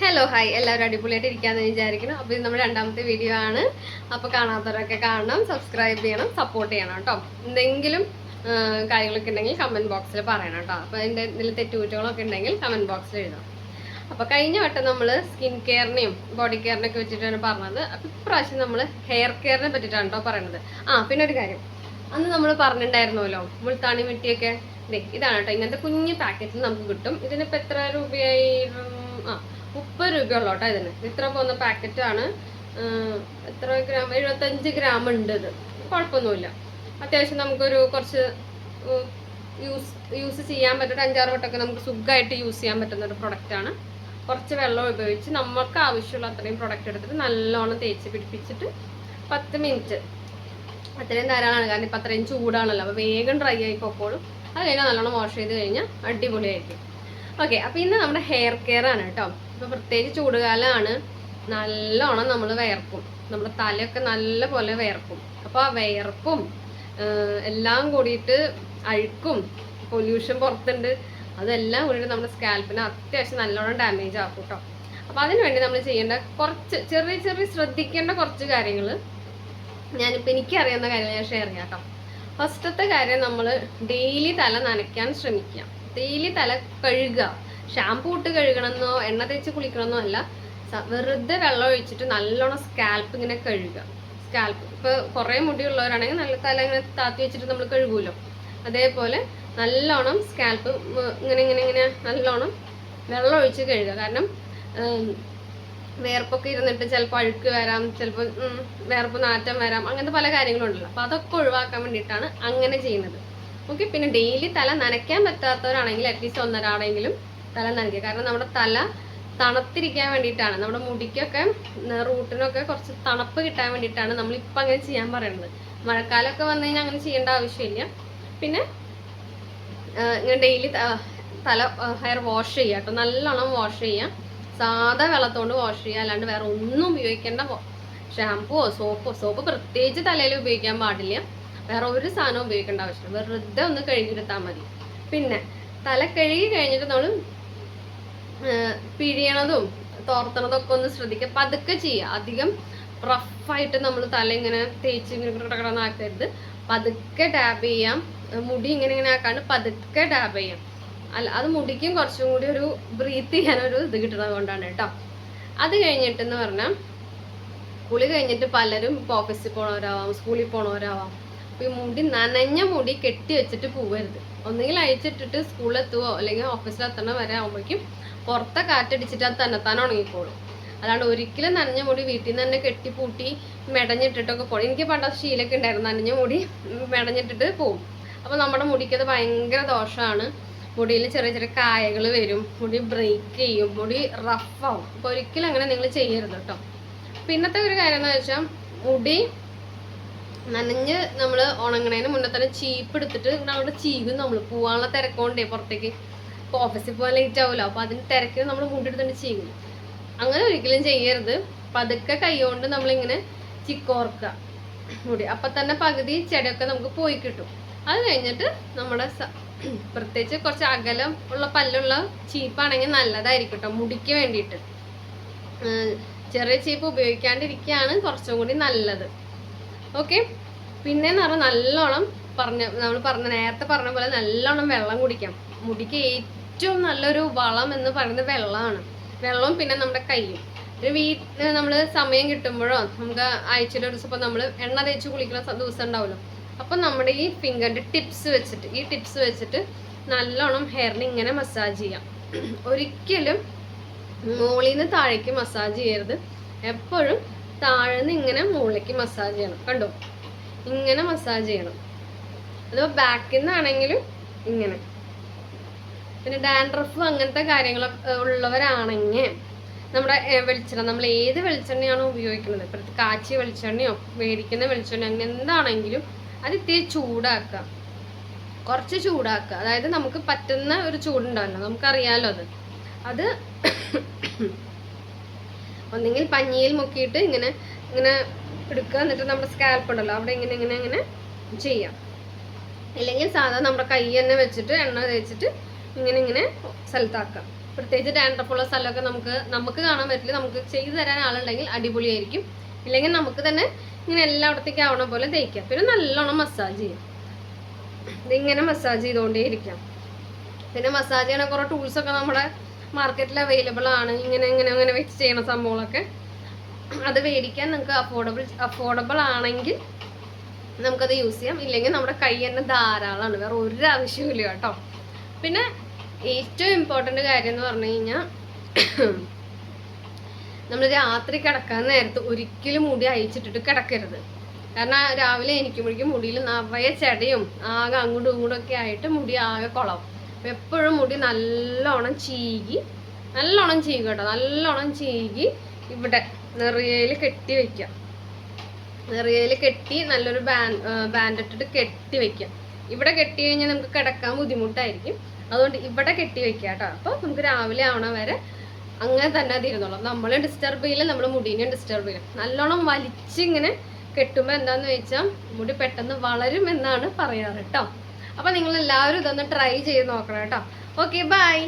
Hello hi, എല്ലാവരും അടിപൊളിയായിട്ട് ഇരിക്കാമെന്ന് വിചാരിക്കുന്നു. അപ്പോൾ ഇത് നമ്മുടെ രണ്ടാമത്തെ വീഡിയോ ആണ്. അപ്പോൾ കാണാത്തവരൊക്കെ കാണണം, സബ്സ്ക്രൈബ് ചെയ്യണം, സപ്പോർട്ട് ചെയ്യണം കേട്ടോ. എന്തെങ്കിലും കാര്യങ്ങളൊക്കെ ഉണ്ടെങ്കിൽ കമൻറ്റ് ബോക്സിൽ പറയണം കേട്ടോ. അപ്പോൾ എൻ്റെ എന്തെങ്കിലും തെറ്റുകുറ്റങ്ങളൊക്കെ ഉണ്ടെങ്കിൽ കമൻറ്റ് ബോക്സിൽ എഴുതാം. അപ്പോൾ കഴിഞ്ഞ വട്ടം നമ്മൾ സ്കിൻ കെയറിനെയും ബോഡി കെയറിനെയൊക്കെ വെച്ചിട്ടാണ് പറഞ്ഞത്. അപ്പോൾ ഇപ്രാവശ്യം നമ്മൾ ഹെയർ കെയറിനെ പറ്റിയിട്ടാണ് കേട്ടോ പറയുന്നത്. പിന്നെ ഒരു കാര്യം, അന്ന് നമ്മൾ പറഞ്ഞിട്ടുണ്ടായിരുന്നല്ലോ മുൾത്താണി മിട്ടിയൊക്കെ. ഇതാണ് കേട്ടോ, ഇങ്ങനത്തെ കുഞ്ഞ് പാക്കറ്റിൽ നമുക്ക് കിട്ടും. ഇതിനിപ്പോൾ എത്ര രൂപയായി? 30 രൂപയുള്ളൂ കേട്ടോ ഇതിന്. ഇത്ര പോകുന്ന പാക്കറ്റാണ്. എത്ര ഗ്രാം? 75 ഗ്രാം ഉണ്ട്. ഇത് കുഴപ്പമൊന്നുമില്ല. അത്യാവശ്യം നമുക്കൊരു കുറച്ച് യൂസ് ചെയ്യാൻ പറ്റുന്ന 5-6 വട്ടമൊക്കെ നമുക്ക് സുഖമായിട്ട് യൂസ് ചെയ്യാൻ പറ്റുന്ന ഒരു പ്രൊഡക്റ്റാണ്. കുറച്ച് വെള്ളം ഉപയോഗിച്ച് നമുക്ക് ആവശ്യമുള്ള അത്രയും പ്രൊഡക്റ്റ് എടുത്തിട്ട് നല്ലോണം തേച്ച് പിടിപ്പിച്ചിട്ട് 10 മിനിറ്റ് അത്രയും ധാരാളമാണ്. കാരണം ഇപ്പം അത്രയും ചൂടാണല്ലോ, അപ്പോൾ വേഗം ഡ്രൈ ആയി പോക്കോളും. അത് കഴിഞ്ഞാൽ നല്ലോണം വാഷ് ചെയ്ത് കഴിഞ്ഞാൽ അടിപൊളിയായിരിക്കും. ഓക്കെ, അപ്പോൾ ഇന്ന് നമ്മുടെ ഹെയർ കെയർ ആണ് കേട്ടോ. ഇപ്പോൾ പ്രത്യേകിച്ച് ചൂടുകാലമാണ്, നല്ലോണം നമ്മൾ വിയർക്കും. നമ്മുടെ തലയൊക്കെ നല്ല പോലെ വിയർക്കും. അപ്പോൾ ആ വിയർപ്പും എല്ലാം കൂടിയിട്ട് അഴുക്കും പൊല്യൂഷൻ പുറത്തുണ്ട്, അതെല്ലാം കൂടിയിട്ട് നമ്മുടെ സ്കാൽപ്പിന് അത്യാവശ്യം നല്ലോണം ഡാമേജ് ആക്കും കേട്ടോ. അപ്പോൾ അതിന് വേണ്ടി നമ്മൾ ചെയ്യേണ്ട കുറച്ച് ചെറിയ ശ്രദ്ധിക്കേണ്ട കുറച്ച് കാര്യങ്ങൾ ഞാനിപ്പോൾ എനിക്കറിയാവുന്ന കാര്യങ്ങൾ ഞാൻ ഷെയർ ചെയ്യാം കേട്ടോ. ഫസ്റ്റത്തെ കാര്യം, നമ്മൾ ഡെയിലി തല നനയ്ക്കാൻ ശ്രമിക്കുക. ഡെയിലി തല കഴുകുക. ഷാമ്പൂ ഇട്ട് കഴുകണമെന്നോ എണ്ണ തേച്ച് കുളിക്കണമെന്നോ അല്ല, വെറുതെ വെള്ളം ഒഴിച്ചിട്ട് നല്ലോണം സ്കാൽപ്പ് ഇങ്ങനെ കഴുകുക. സ്കാൽപ്പ് ഇപ്പോൾ കുറേ മുടിയുള്ളവരാണെങ്കിൽ നല്ല തല ഇങ്ങനെ താത്തി വെച്ചിട്ട് നമ്മൾ കഴുകുമല്ലോ, അതേപോലെ നല്ലോണം സ്കാൽപ്പ് ഇങ്ങനെ നല്ലോണം വെള്ളം ഒഴിച്ച് കഴുകുക. കാരണം വേർപ്പൊക്കെ ഇരുന്നിട്ട് ചിലപ്പോൾ അഴുക്ക് വരാം, ചിലപ്പോൾ വേർപ്പ് നാറ്റം വരാം, അങ്ങനത്തെ പല കാര്യങ്ങളുണ്ടല്ലോ. അപ്പോൾ അതൊക്കെ ഒഴിവാക്കാൻ വേണ്ടിയിട്ടാണ് അങ്ങനെ ചെയ്യുന്നത്. ഓക്കെ, പിന്നെ ഡെയിലി തല നനയ്ക്കാൻ പറ്റാത്തവരാണെങ്കിൽ അറ്റ്ലീസ്റ്റ് ഒന്നരാടെങ്കിലും തല നനയ്ക്കുക. കാരണം നമ്മുടെ തല തണുത്തിരിക്കാൻ വേണ്ടിയിട്ടാണ്, നമ്മുടെ മുടിക്കൊക്കെ റൂട്ടിനൊക്കെ കുറച്ച് തണുപ്പ് കിട്ടാൻ വേണ്ടിയിട്ടാണ് നമ്മളിപ്പോൾ അങ്ങനെ ചെയ്യാൻ പറയുന്നത്. മഴക്കാലമൊക്കെ വന്നു കഴിഞ്ഞാൽ അങ്ങനെ ചെയ്യേണ്ട ആവശ്യമില്ല. പിന്നെ ഇങ്ങനെ ഡെയിലി തല ഹെയർ വാഷ് ചെയ്യുക കേട്ടോ. നല്ലോണം വാഷ് ചെയ്യുക. സാധാ വെള്ളത്തോണ്ട് വാഷ് ചെയ്യുക, അല്ലാണ്ട് വേറെ ഒന്നും ഉപയോഗിക്കേണ്ട. ഷാമ്പുവോ സോപ്പ് പ്രത്യേകിച്ച് തലയിൽ ഉപയോഗിക്കാൻ പാടില്ല. വേറെ ഒരു സാധനവും ഉപയോഗിക്കേണ്ട ആവശ്യമില്ല. വെറുതെ ഒന്ന് കഴുകിയെടുത്താൽ മതി. പിന്നെ തല കഴുകി കഴിഞ്ഞിട്ട് നമ്മൾ പിഴിയണതും തോർത്തണതൊക്കെ ഒന്ന് ശ്രദ്ധിക്കുക. പതുക്കെ ചെയ്യുക. അധികം റഫായിട്ട് നമ്മൾ തല ഇങ്ങനെ തേച്ച് ഇങ്ങനെ ആക്കരുത്. പതുക്കെ ടാപ്പ് ചെയ്യാം. മുടി ഇങ്ങനെ ആക്കാണ്ട് പതുക്കെ ടാപ്പ് ചെയ്യാം. അല്ല, അത് മുടിക്കും കുറച്ചും കൂടി ഒരു ബ്രീത്ത് ചെയ്യാനൊരു ഇത് കിട്ടുന്നത് കൊണ്ടാണ് കേട്ടോ. അത് കഴിഞ്ഞിട്ടെന്ന് പറഞ്ഞാൽ കുളി കഴിഞ്ഞിട്ട് പലരും ഓഫീസിൽ പോണവരാവാം, സ്കൂളിൽ പോണവരാവാം. അപ്പോൾ ഈ മുടി നനഞ്ഞ മുടി കെട്ടി വെച്ചിട്ട് പോവരുത്. ഒന്നുകിൽ അഴിച്ചിട്ടിട്ട് സ്കൂളിലെത്തുവോ അല്ലെങ്കിൽ ഓഫീസിലെത്തണ വരെ ആകുമ്പോഴേക്കും പുറത്തെ കാറ്റടിച്ചിട്ട് അത് തന്നെത്താനെ ഉണങ്ങിക്കോളും. അല്ലാണ്ട് ഒരിക്കലും നനഞ്ഞ മുടി വീട്ടിൽ നിന്ന് തന്നെ കെട്ടിപ്പൂട്ടി മെടഞ്ഞിട്ടിട്ടൊക്കെ പോകും. എനിക്ക് പണ്ട ശീലമൊക്കെ ഉണ്ടായിരുന്നു, നനഞ്ഞ മുടി മെടഞ്ഞിട്ടിട്ട് പോവും. അപ്പോൾ നമ്മുടെ മുടിക്കത് ഭയങ്കര ദോഷമാണ്. മുടിയിൽ ചെറിയ കായകൾ വരും, മുടി ബ്രേക്ക് ചെയ്യും, മുടി റഫാവും. അപ്പോൾ ഒരിക്കലും അങ്ങനെ നിങ്ങൾ ചെയ്യരുത് കേട്ടോ. പിന്നത്തെ ഒരു കാര്യം എന്ന് വെച്ചാൽ, മുടി നനഞ്ഞ് നമ്മൾ ഉണങ്ങണതിന് മുന്നേ തന്നെ ചീപ്പ് എടുത്തിട്ട് അവിടെ ചീകും. നമ്മൾ പോവാനുള്ള തിരക്കൊണ്ടേ പുറത്തേക്ക്, ഇപ്പോൾ ഓഫീസിൽ പോകാൻ ലേറ്റ് ആവുമല്ലോ, അപ്പോൾ അതിന് തിരക്കിൽ നമ്മൾ മുടി എടുത്തിട്ട് ചീകും. അങ്ങനെ ഒരിക്കലും ചെയ്യരുത്. പതുക്കെ കൈ കൊണ്ട് നമ്മളിങ്ങനെ ചിക്കോർക്കുക മുടി. അപ്പം തന്നെ പകുതി ചെടിയൊക്കെ നമുക്ക് പോയി കിട്ടും. അത് കഴിഞ്ഞിട്ട് നമ്മുടെ പ്രത്യേകിച്ച് കുറച്ച് അകലം ഉള്ള പല്ലുള്ള ചീപ്പാണെങ്കിൽ നല്ലതായിരിക്കും കേട്ടോ മുടിക്ക് വേണ്ടിയിട്ട്. ചെറിയ ചീപ്പ് ഉപയോഗിക്കാണ്ടിരിക്കുകയാണ് കുറച്ചും കൂടി നല്ലത്. ഓക്കെ, പിന്നെന്ന് പറഞ്ഞാൽ നല്ലോണം നേരത്തെ പറഞ്ഞ പോലെ നല്ലോണം വെള്ളം കുടിക്കാം. മുടിക്ക് ഏറ്റവും നല്ലൊരു വളം എന്ന് പറയുന്നത് വെള്ളമാണ്. വെള്ളവും പിന്നെ നമ്മുടെ കൈയും. ഒരു നമ്മൾ സമയം കിട്ടുമ്പോഴോ നമുക്ക് ആഴ്ചയിൽ ഒരു ദിവസം ഇപ്പോൾ നമ്മൾ എണ്ണ തേച്ച് കുളിക്കുന്ന ദിവസം ഉണ്ടാവുമല്ലോ, അപ്പം നമ്മുടെ ഈ ഫിംഗറിൻ്റെ ടിപ്സ് വെച്ചിട്ട് നല്ലോണം ഹെയറിന് ഇങ്ങനെ മസാജ് ചെയ്യാം. ഒരിക്കലും മുകളിൽ നിന്ന് താഴേക്ക് മസാജ് ചെയ്യരുത്. എപ്പോഴും താഴെന്ന് ഇങ്ങനെ മുകളിലേക്ക് മസാജ് ചെയ്യണം. കണ്ടോ, ഇങ്ങനെ മസാജ് ചെയ്യണം. അതിപ്പോൾ ബാക്കിൽ നിന്നാണെങ്കിലും ഇങ്ങനെ. പിന്നെ ഡാൻഡ്രഫ് അങ്ങനത്തെ കാര്യങ്ങളൊക്കെ ഉള്ളവരാണെങ്കിൽ നമ്മുടെ വെളിച്ചെണ്ണ, നമ്മൾ ഏത് വെളിച്ചെണ്ണയാണോ ഉപയോഗിക്കുന്നത്, ഇപ്പോഴത്തെ കാച്ചിയ വെളിച്ചെണ്ണയോ മേടിക്കുന്ന വെളിച്ചെണ്ണ അങ്ങനെ എന്താണെങ്കിലും അത് ഇത്തിരി ചൂടാക്കുക. കുറച്ച് ചൂടാക്കുക. അതായത് നമുക്ക് പറ്റുന്ന ഒരു ചൂടുണ്ടാവില്ല, നമുക്കറിയാമല്ലോ അത് ഒന്നെങ്കിൽ പഞ്ഞിയിൽ മുക്കിയിട്ട് ഇങ്ങനെ എടുക്കുക. എന്നിട്ട് നമ്മുടെ സ്കാൽപ്പ് ഉണ്ടല്ലോ അവിടെ ഇങ്ങനെ ചെയ്യാം. ഇല്ലെങ്കിൽ സാധാരണ നമ്മുടെ കൈ തന്നെ വെച്ചിട്ട് എണ്ണ തേച്ചിട്ട് ഇങ്ങനെ സ്ഥലത്താക്കാം. പ്രത്യേകിച്ച് ഡാൻഡ്രഫുള്ള സ്ഥലമൊക്കെ നമുക്ക് കാണാൻ പറ്റില്ല. നമുക്ക് ചെയ്തു തരാൻ ആളുണ്ടെങ്കിൽ അടിപൊളിയായിരിക്കും. ഇല്ലെങ്കിൽ നമുക്ക് തന്നെ ഇങ്ങനെ എല്ലായിടത്തേക്കും ആവണ പോലെ തേക്കാം. പിന്നെ നല്ലോണം മസാജ് ചെയ്യാം. ഇതിങ്ങനെ മസാജ് ചെയ്തുകൊണ്ടേ ഇരിക്കാം. പിന്നെ മസാജ് ചെയ്യണ കുറേ ടൂൾസൊക്കെ നമ്മുടെ മാർക്കറ്റിൽ അവൈലബിൾ ആണ്. ഇങ്ങനെ വെച്ച് ചെയ്യണ സംഭവങ്ങളൊക്കെ അത് മേടിക്കാൻ നിങ്ങൾക്ക് അഫോർഡബിൾ ആണെങ്കിൽ നമുക്കത് യൂസ് ചെയ്യാം. ഇല്ലെങ്കിൽ നമ്മുടെ കൈ തന്നെ ധാരാളമാണ്, വേറെ ഒരു ആവശ്യമില്ല കേട്ടോ. പിന്നെ ഏറ്റവും ഇമ്പോർട്ടൻ്റ് കാര്യം എന്ന് പറഞ്ഞു കഴിഞ്ഞാൽ നമ്മൾ രാത്രി കിടക്കാൻ നേരത്ത് ഒരിക്കലും മുടി അയച്ചിട്ടിട്ട് കിടക്കരുത്. കാരണം രാവിലെ എണീക്കുമ്പോഴേക്കും മുടിയിൽ നിറയെ ചെടയും ആകെ അങ്ങോട്ടും ഇങ്ങോട്ടും ഒക്കെ ആയിട്ട് മുടി ആകെ കുളവും. അപ്പം എപ്പോഴും മുടി നല്ലോണം ചീകി കേട്ടോ, നല്ലോണം ചീകി ഇവിടെ നെറിയയിൽ കെട്ടി വെക്കാം. നെറിയയിൽ കെട്ടി നല്ലൊരു ബാൻഡ് ഇട്ടിട്ട് കെട്ടി വെക്കാം. ഇവിടെ കെട്ടി കഴിഞ്ഞാൽ നമുക്ക് കിടക്കാൻ ബുദ്ധിമുട്ടായിരിക്കും. അതുകൊണ്ട് ഇവിടെ കെട്ടി വെക്കാം കേട്ടോ. അപ്പോൾ നമുക്ക് രാവിലെ ആവണ വരെ അങ്ങനെ തന്നെ അത് ഇരുന്നോളാം. നമ്മളെ ഡിസ്റ്റർബ് ചെയ്യില്ല, നമ്മൾ മുടീനെ ഡിസ്റ്റർബ് ചെയ്യില്ല. നല്ലോണം വലിച്ചിങ്ങനെ കെട്ടുമ്പോൾ എന്താന്ന് വെച്ചാൽ മുടി പെട്ടെന്ന് വളരും എന്നാണ് പറയാറ് കേട്ടോ. അപ്പോൾ നിങ്ങളെല്ലാവരും ഇതൊന്ന് ട്രൈ ചെയ്ത് നോക്കണം കേട്ടോ. Okay, by.